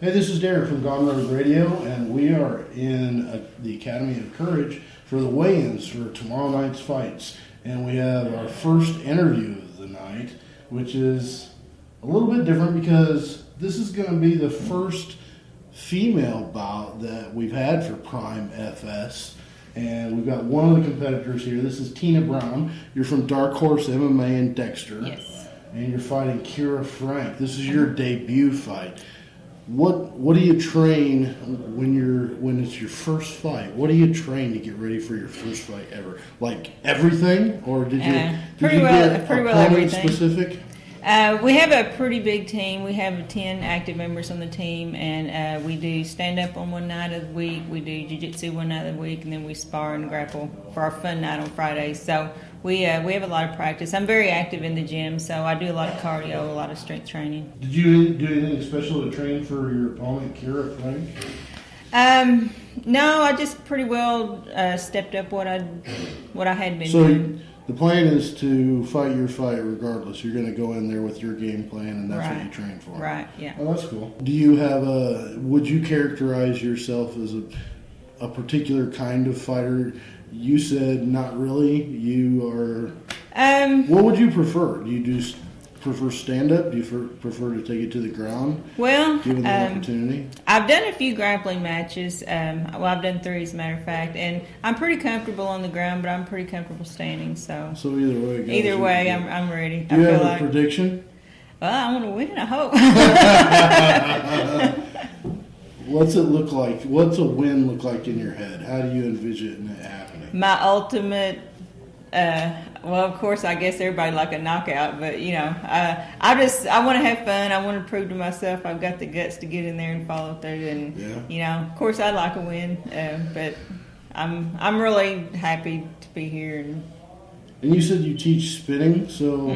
Hey, this is Derek from Gone Road Radio, and we are in the Academy of Courage for the weigh-ins for tomorrow night's fights. And we have our first interview of the night, which is a little bit different because this is going to be the first female bout that we've had for Prime FS. And we've got one of the competitors here. This is Tina Brown. You're from Dark Horse MMA in Dexter. Yes. And you're fighting Franke. This is your debut fight. What do you train when it's your first fight? What do you train to get ready for your first fight ever? Like everything, or did you pretty well everything specific? We have a pretty big team. We have 10 active members on the team, and we do stand up on one night of the week. We do jiu-jitsu one night of the week, and then we spar and grapple for our fun night on Fridays. So we have a lot of practice. I'm very active in the gym, so I do a lot of cardio, a lot of strength training. Did you do anything special to train for your opponent, Franke? No, I just pretty well stepped up what I had been So doing. the plan is to fight your fight regardless. You're going to go in there with your game plan, and that's what you train for. Right, yeah. Oh, that's cool. Do you have would you characterize yourself as a particular kind of fighter? You said not really. You are... what would you prefer? Do you prefer stand-up? Do you prefer to take it to the ground? Well, given the opportunity? I've done a few grappling matches. I've done 3 as a matter of fact, and I'm pretty comfortable on the ground, but I'm pretty comfortable standing. So either way, I'm ready. Do you have a prediction? Well, I want to win, I hope. What's it look like? What's a win look like in your head? How do you envision it happening? My ultimate... well, of course, I guess everybody like a knockout, but I want to have fun. I want to prove to myself I've got the guts to get in there and follow through. And of course, I'd like a win, but I'm really happy to be here. And you said you teach spinning, so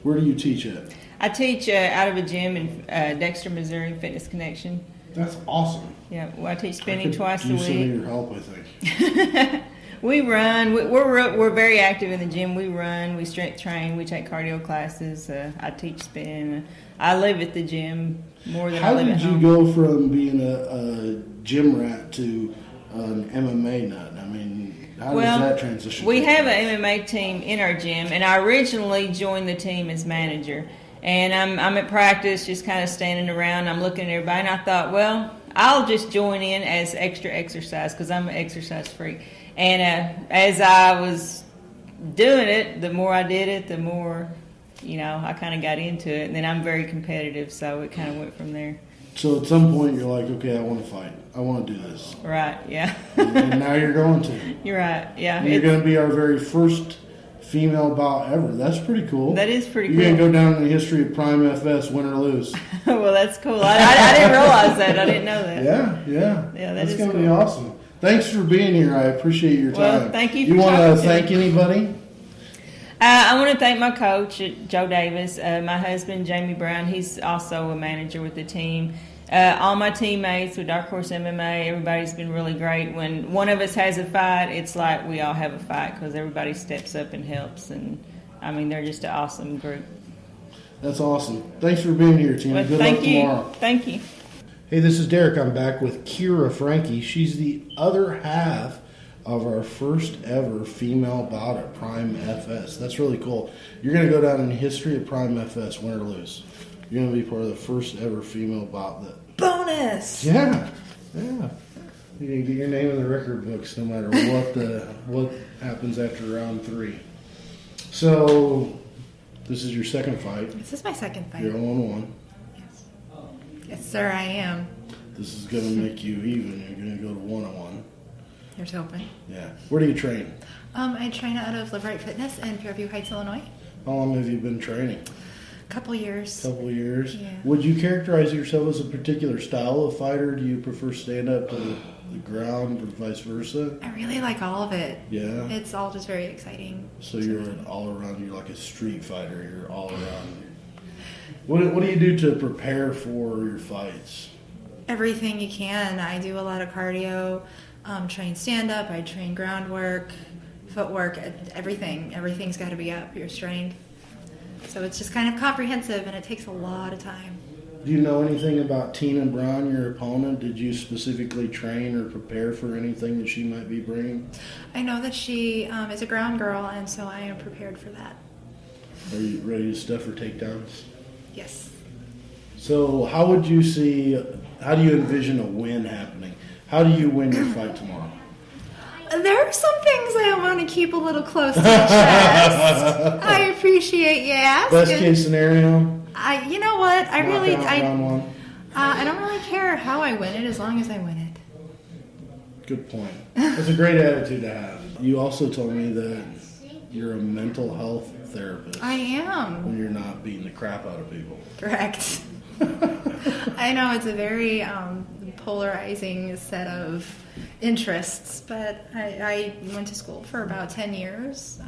where do you teach at? I teach out of a gym in Dexter, Missouri, Fitness Connection. That's awesome. Yeah, well, I teach spinning twice a week. Use some of your help, I think. We run. We're very active in the gym. We run. We strength train. We take cardio classes. I teach spin. I live at the gym more than I live at home. How did you go from being a gym rat to an MMA nut? I mean, how does that transition? We have an MMA team in our gym, and I originally joined the team as manager. And I'm at practice, just kind of standing around. I'm looking at everybody, and I thought, well, I'll just join in as extra exercise because I'm an exercise freak. And as I was doing it, the more I did it, the more, I kind of got into it. And then I'm very competitive, so it kind of went from there. So at some point you're like, okay, I want to fight. I want to do this. Right, yeah. And now you're going to. You're right, yeah. And you're going to be our very first female bout ever. That's pretty cool. That is pretty cool. You're going to go down in the history of Prime FS, win or lose. Well, that's cool. I didn't realize that. I didn't know that. Yeah, that's going to cool. be awesome. Thanks for being here. I appreciate your time. Well, thank you for You want to talking thank anybody? I want to thank my coach, Joe Davis, my husband, Jamie Brown. He's also a manager with the team. All my teammates with Dark Horse MMA, everybody's been really great. When one of us has a fight, it's like we all have a fight because everybody steps up and helps. And, they're just an awesome group. That's awesome. Thanks for being here, Tina. Well, Good luck tomorrow. Thank you. Hey, this is Derek. I'm back with Franke. She's the other half of our first ever female bout at Prime FS. That's really cool. You're going to go down in the history of Prime FS, win or lose. You're going to be part of the first ever female bout. Bonus! Yeah. You're going to get your name in the record books no matter what happens after round 3. So, this is your second fight. This is my second fight. You're 0-1. Yes, sir, I am. This is going to make you even. You're going to go to 1-1. Here's hoping. Yeah. Where do you train? I train out of Live Right Fitness in Fairview Heights, Illinois. How long have you been training? Couple years. Yeah. Would you characterize yourself as a particular style of fighter? Do you prefer stand-up to the ground or vice versa? I really like all of it. Yeah? It's all just very exciting. So you're an all-around, you're like a street fighter. You're all around. What do you do to prepare for your fights? Everything you can. I do a lot of cardio, train stand-up, I train groundwork, footwork, everything. Everything's got to be up, your strength. So it's just kind of comprehensive, and it takes a lot of time. Do you know anything about Tina Brown, your opponent? Did you specifically train or prepare for anything that she might be bringing? I know that she is a ground girl, and so I am prepared for that. Are you ready to stuff her takedowns? Yes. So how do you envision a win happening? How do you win your fight tomorrow? There are some things I want to keep a little close to the chest. I appreciate you asking. Best case scenario? You know what? I round one. I don't really care how I win it as long as I win it. Good point. That's a great attitude to have. You also told me that you're a mental health therapist. I am. When you're not beating the crap out of people. Correct. I know it's a very polarizing set of interests, but I went to school for about 10 years,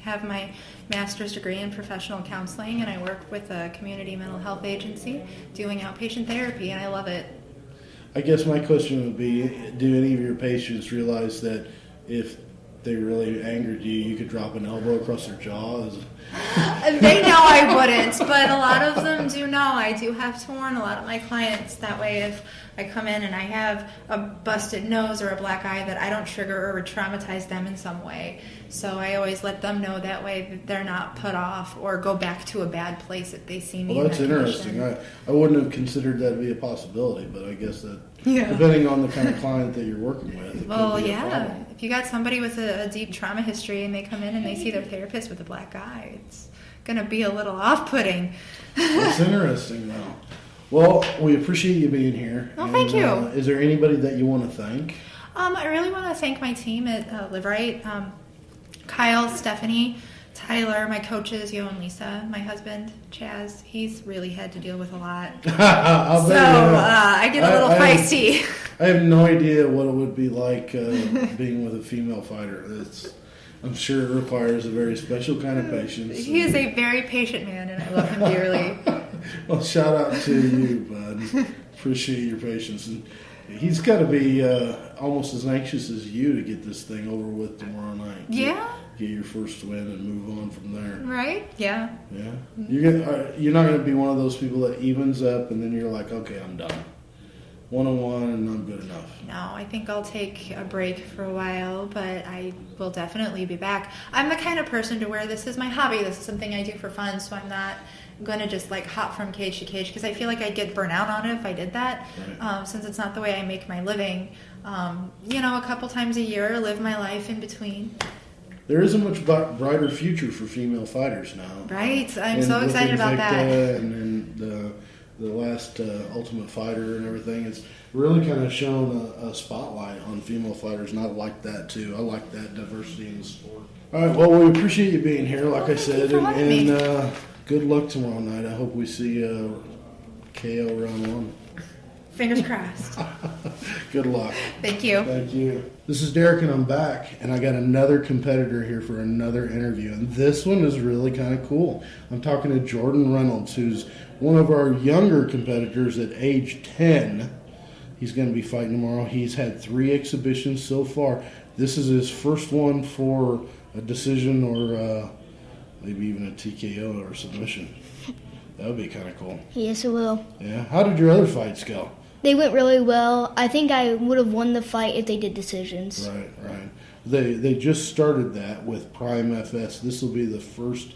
have my master's degree in professional counseling, and I work with a community mental health agency doing outpatient therapy, and I love it. I guess my question would be, do any of your patients realize that if they really angered you, you could drop an elbow across their jaw? They know I wouldn't, but a lot of them do know. I do have to warn a lot of my clients that way if I come in and I have a busted nose or a black eye that I don't trigger or traumatize them in some way. So I always let them know that way that they're not put off or go back to a bad place if they see me. Well, that's in that interesting. condition. I wouldn't have considered that to be a possibility, but I guess that Yeah. depending on the kind of client that you're working with, it Well, could be a yeah. problem. If you got somebody with a deep trauma history and they come in and they see their therapist with a black eye, it's going to be a little off-putting. That's interesting, though. Well, we appreciate you being here. Well, thank you. Is there anybody that you want to thank? I really want to thank my team at Live Right. Kyle, Stephanie, Tyler, my coaches, Yo and Lisa, my husband, Chaz. He's really had to deal with a lot. I get a little feisty. I have no idea what it would be like being with a female fighter. I'm sure it requires a very special kind of patience. He is a very patient man, and I love him dearly. Well, shout out to you, bud. Appreciate your patience. And he's got to be almost as anxious as you to get this thing over with tomorrow night. Yeah. Get your first win and move on from there. Right? Yeah. Yeah. You're not going to be one of those people that evens up and then you're like, okay, I'm done. 1-on-1 and I'm good enough. No, I think I'll take a break for a while, but I will definitely be back. I'm the kind of person to where this is my hobby. This is something I do for fun, so I'm not going to just like hop from cage to cage because I feel like I'd get burnt out on it if I did that. Right. Since it's not the way I make my living. A couple times a year, live my life in between. There is a much brighter future for female fighters now. Right. I'm And so with excited about that. And then the last Ultimate Fighter and everything, it's really kind of shown a spotlight on female fighters, and I like that too. I like that diversity in the sport. All right, well, we appreciate you being here, like I said, and good luck tomorrow night. I hope we see KO round one. Fingers crossed. Good luck. Thank you. Thank you. This is Derek, and I'm back, and I got another competitor here for another interview, and this one is really kind of cool. I'm talking to Jordan Reynolds, who's one of our younger competitors at age 10. He's going to be fighting tomorrow. He's had 3 exhibitions so far. This is his first one for a decision or maybe even a TKO or submission. That would be kind of cool. Yes, it will. Yeah. How did your other fights go? They went really well. I think I would have won the fight if they did decisions. Right. They just started that with Prime FS. This will be the first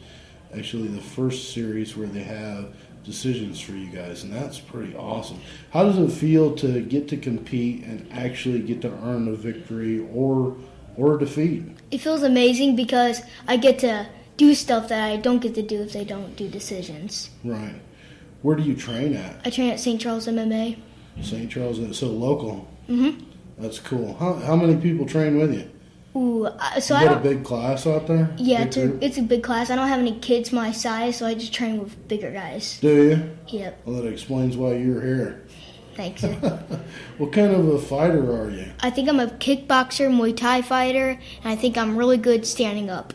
series where they have decisions for you guys, and that's pretty awesome. How does it feel to get to compete and actually get to earn a victory or a defeat? It feels amazing because I get to do stuff that I don't get to do if they don't do decisions. Right. Where do you train at? I train at St. Charles MMA. St. Charles, so local. Mm-hmm. That's cool. How many people train with you? Ooh, so You I got don't. a big class out there? Yeah, Big group? it's a big class. I don't have any kids my size, so I just train with bigger guys. Do you? Yep. Well, that explains why you're here. Thanks. What kind of a fighter are you? I think I'm a kickboxer, Muay Thai fighter, and I think I'm really good standing up.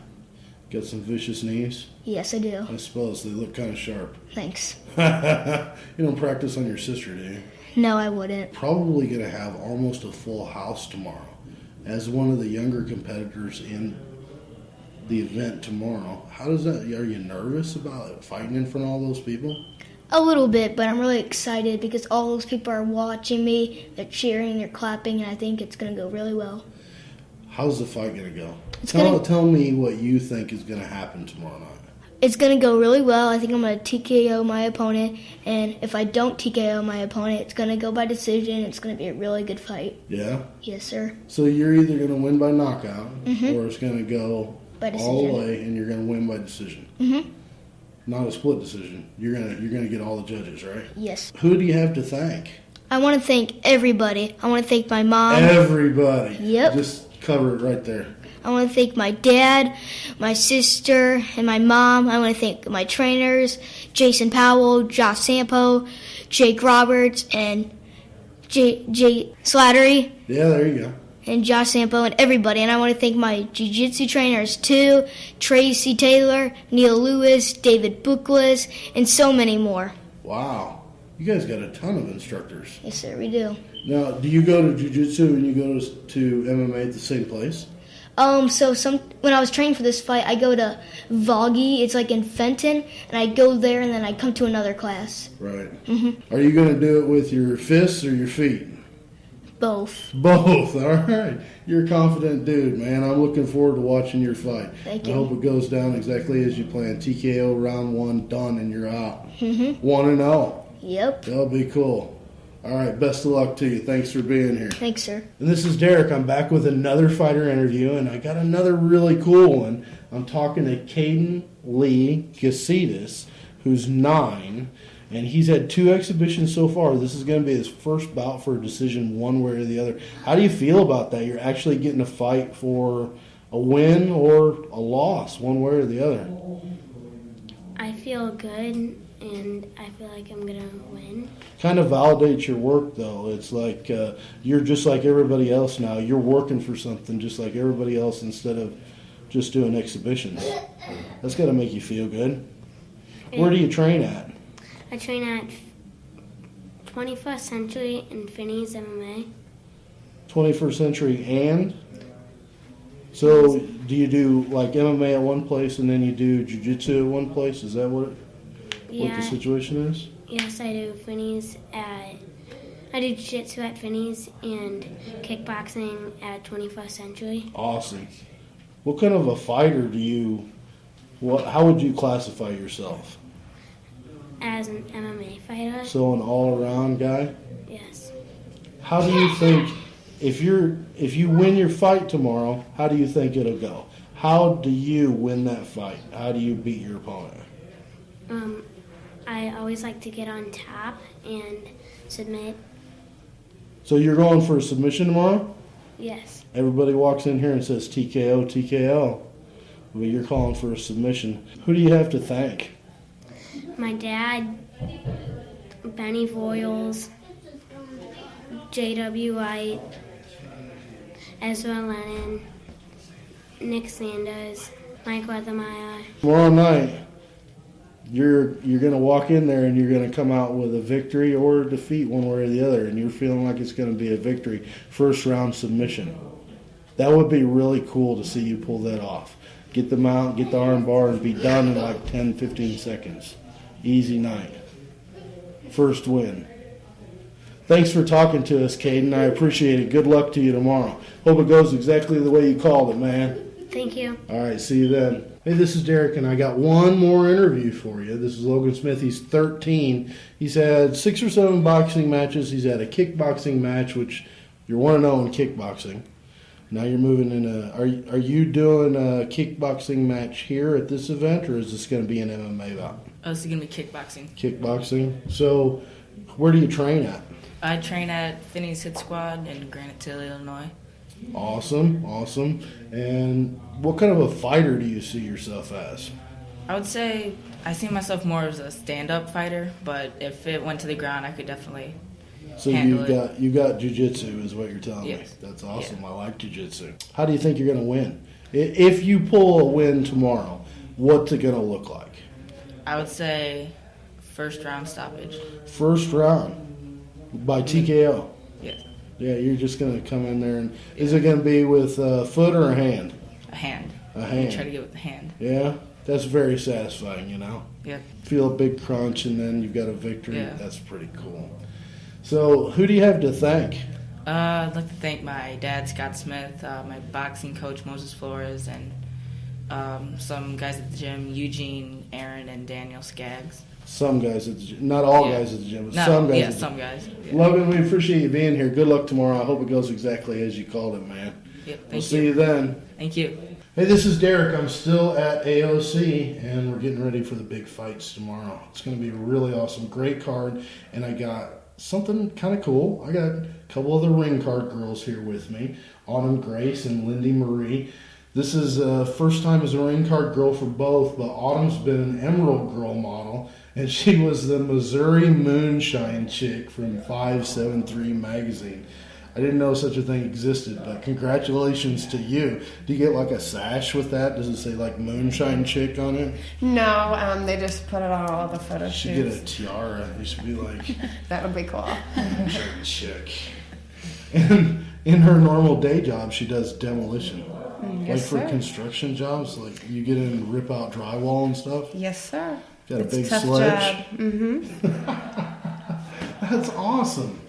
Got some vicious knees? Yes, I do. I suppose they look kind of sharp. Thanks. You don't practice on your sister, do you? No, I wouldn't. Probably going to have almost a full house tomorrow. As one of the younger competitors in the event tomorrow, how does that? Are you nervous about fighting in front of all those people? A little bit, but I'm really excited because all those people are watching me. They're cheering, they're clapping, and I think it's going to go really well. How's the fight going to go? gonna- Tell me what you think is going to happen tomorrow night. It's going to go really well. I think I'm going to TKO my opponent, and if I don't TKO my opponent, it's going to go by decision. It's going to be a really good fight. Yeah? Yes, sir. So you're either going to win by knockout, Mhm. or it's going to go By all the decision. way, and you're going to win by decision. Mm-hmm. Not a split decision. You're gonna get all the judges, right? Yes. Who do you have to thank? I want to thank everybody. I want to thank my mom. Everybody. Yep. Just cover it right there. I want to thank my dad, my sister, and my mom. I want to thank my trainers, Jason Powell, Josh Sampo, Jake Roberts, and Jay Slattery, Yeah, there you go. and Josh Sampo, and everybody. And I want to thank my jiu-jitsu trainers, too, Tracy Taylor, Neil Lewis, David Bookless, and so many more. Wow. You guys got a ton of instructors. Yes, sir, we do. Now, do you go to jiu-jitsu and you go to MMA at the same place? So when I was training for this fight, I go to Voggy. It's like in Fenton, and I go there, and then I come to another class. Right. Mm-hmm. Are you going to do it with your fists or your feet? Both. Both. All right. You're a confident dude, man. I'm looking forward to watching your fight. Thank I you. hope it goes down exactly as you planned. TKO round 1 done and you're out. Mm-hmm. 1-0. Yep. That'll be cool. All right. Best of luck to you. Thanks for being here. Thanks, sir. And this is Derek. I'm back with another fighter interview, and I got another really cool one. I'm talking to Caden Lee Gousetis, who's 9, and he's had 2 exhibitions so far. This is going to be his first bout for a decision one way or the other. How do you feel about that? You're actually getting to fight for a win or a loss one way or the other. I feel good, and I feel like I'm going to win. Kind of validates your work, though. It's like you're just like everybody else now. You're working for something just like everybody else instead of just doing exhibitions. That's got to make you feel good. Where do you train at? I train at 21st Century and Finney's MMA. 21st Century and? So do you do like MMA at one place and then you do jiu-jitsu at one place? Is that what the Yeah, situation is? yes, I do Finney's I do jiu-jitsu at Finney's and kickboxing at 21st Century. Awesome. What kind of a fighter do you, how would you classify yourself? As an MMA fighter, So an all-around guy? yes. How do you think, if you win your fight tomorrow, how do you think it'll go? How do you win that fight? How do you beat your opponent? I always like to get on top and submit. So you're going for a submission tomorrow? Yes. Everybody walks in here and says TKO, TKO. But you're calling for a submission. Who do you have to thank? My dad, Benny Voiles, J.W. White, Ezra Lennon, Nick Sanders, Mike Weathermeyer. Tomorrow night, you're going to walk in there and you're going to come out with a victory or a defeat one way or the other, and you're feeling like it's going to be a victory. First round submission. That would be really cool to see you pull that off. Get the mount, get the arm bar, and be done in like 10, 15 seconds. Easy night. First win. Thanks for talking to us, Caden. I appreciate it. Good luck to you tomorrow. Hope it goes exactly the way you called it, man. Thank you. All right, see you then. Hey, this is Derek, and I got one more interview for you. This is Logan Smith. He's 13. He's had 6 or 7 boxing matches. He's had a kickboxing match, which you're 1-0 in kickboxing. Now you're moving in are you doing a kickboxing match here at this event, or is this going to be an MMA bout? Oh, this is going to be kickboxing. Kickboxing. So where do you train at? I train at Finney's Hit Squad in Granite Hill, Illinois. Awesome, awesome. And what kind of a fighter do you see yourself as? I would say I see myself more as a stand-up fighter, but if it went to the ground, I could definitely So handle you got jiu-jitsu is what you're telling me. Yes. That's awesome. Yeah. I like jiu-jitsu. How do you think you're going to win? If you pull a win tomorrow, what's it going to look like? I would say first round stoppage. First round by TKO. Yes. Yeah, you're just going to come in there and is it going to be with a foot or a hand? A hand. A I'm hand. gonna try to get with the hand. Yeah. That's very satisfying, you know. Yep. Feel a big crunch and then you've got a victory. Yeah. That's pretty cool. So who do you have to thank? I'd like to thank my dad, Scott Smith, my boxing coach, Moses Flores, and some guys at the gym, Eugene, Aaron, and Daniel Skaggs. Some guys at the gym. Not all Yeah. guys at the gym, but No, some guys. yeah, at the some gym. guys. Yeah. Logan, we appreciate you being here. Good luck tomorrow. I hope it goes exactly as you called it, man. Yep, We'll thank see you then. Thank you. Hey, this is Derek. I'm still at AOC, and we're getting ready for the big fights tomorrow. It's going to be really awesome. Great card, and I got something kind of cool. I got a couple of the ring card girls here with me, Autumn Grace and Lyndy Marie. This is first time as a ring card girl for both, but Autumn's been an Emerald Girl model, and she was the Missouri Moonshine chick from 573 magazine. I didn't know such a thing existed, but congratulations to you. Do you get like a sash with that? Does it say like Moonshine Chick on it? No, they just put it on all the photo You should get a shoots. tiara. You should be like That would be cool. Moonshine Chick. And in her normal day job, she does demolition. Like Yes, for sir. construction jobs, like you get in and rip out drywall and stuff. Yes, sir. Got a It's big tough sledge. job. Mm-hmm. That's awesome.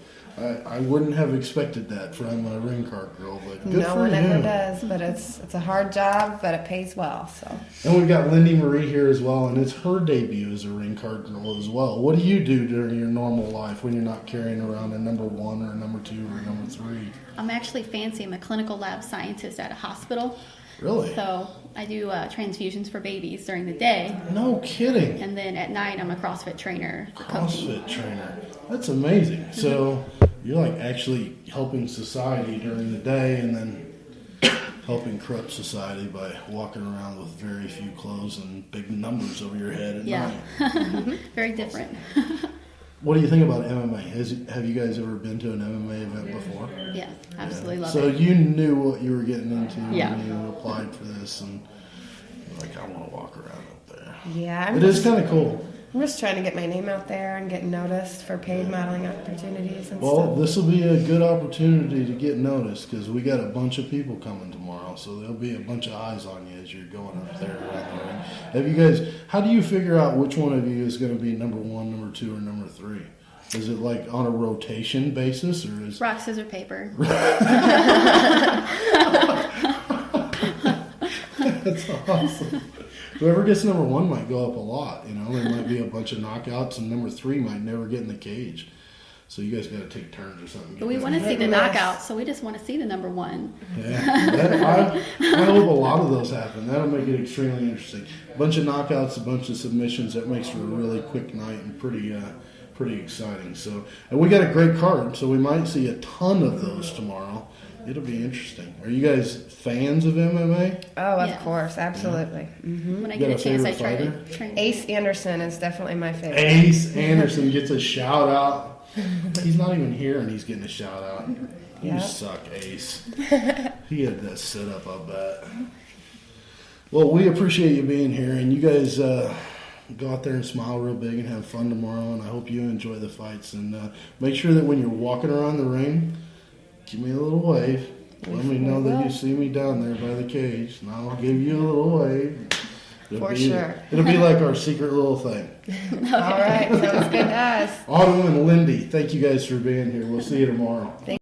I wouldn't have expected that from a ring card girl, but good No for one you. ever does, but it's a hard job, but it pays well. So And we've got Lyndy Marie here as well, and it's her debut as a ring card girl as well. What do you do during your normal life when you're not carrying around a number 1 or a number 2 or a number 3? I'm actually fancy. I'm a clinical lab scientist at a hospital. Really? So I do transfusions for babies during the day. No kidding. And then at night, I'm a CrossFit trainer. for company. CrossFit trainer. That's amazing. So you're like actually helping society during the day and then helping corrupt society by walking around with very few clothes and big numbers over your head at Yeah. night. Very different. What do you think about MMA? Have you guys ever been to an MMA event before? Yeah, absolutely love So it. you knew what you were getting into Yeah. when you applied for this, and you're like, I want to walk around up there. yeah, It is kind of cool. I'm just trying to get my name out there and get noticed for paid modeling opportunities and Well, stuff. this will be a good opportunity to get noticed because we got a bunch of people coming tomorrow, so there'll be a bunch of eyes on you as you're going up there around the ring. Have you guys? How do you figure out which one of you is going to be number 1, number 2, or number 3? Is it like on a rotation basis, or is Rock, scissors, paper. that's awesome? Whoever gets number 1 might go up a lot. You know, there might be a bunch of knockouts, and number 3 might never get in the cage. So you guys got to take turns or something. But we want to see the knockout, so we just want to see the number 1. Yeah, I hope a lot of those happen. That'll make it extremely interesting. A bunch of knockouts, a bunch of submissions. That makes for a really quick night and pretty exciting. So, and we got a great card, so we might see a ton of those tomorrow. It'll be interesting. Are you guys fans of MMA? Oh, of Yeah. course, absolutely. Hmm. When I You get got a a chance, I favorite try fighter? to train. Ace Anderson is definitely my favorite. Ace Anderson gets a shout out. He's not even here, and he's getting a shout out. You Yeah. suck, Ace. He had that set up, I bet. Well, we appreciate you being here, and you guys go out there and smile real big and have fun tomorrow. And I hope you enjoy the fights. And make sure that when you're walking around the ring, give me a little wave. Let me know that you see me down there by the cage, and I'll give you a little wave. For sure. It'll be like our secret little thing. All right, sounds good to us. Autumn and Lyndy, thank you guys for being here. We'll see you tomorrow.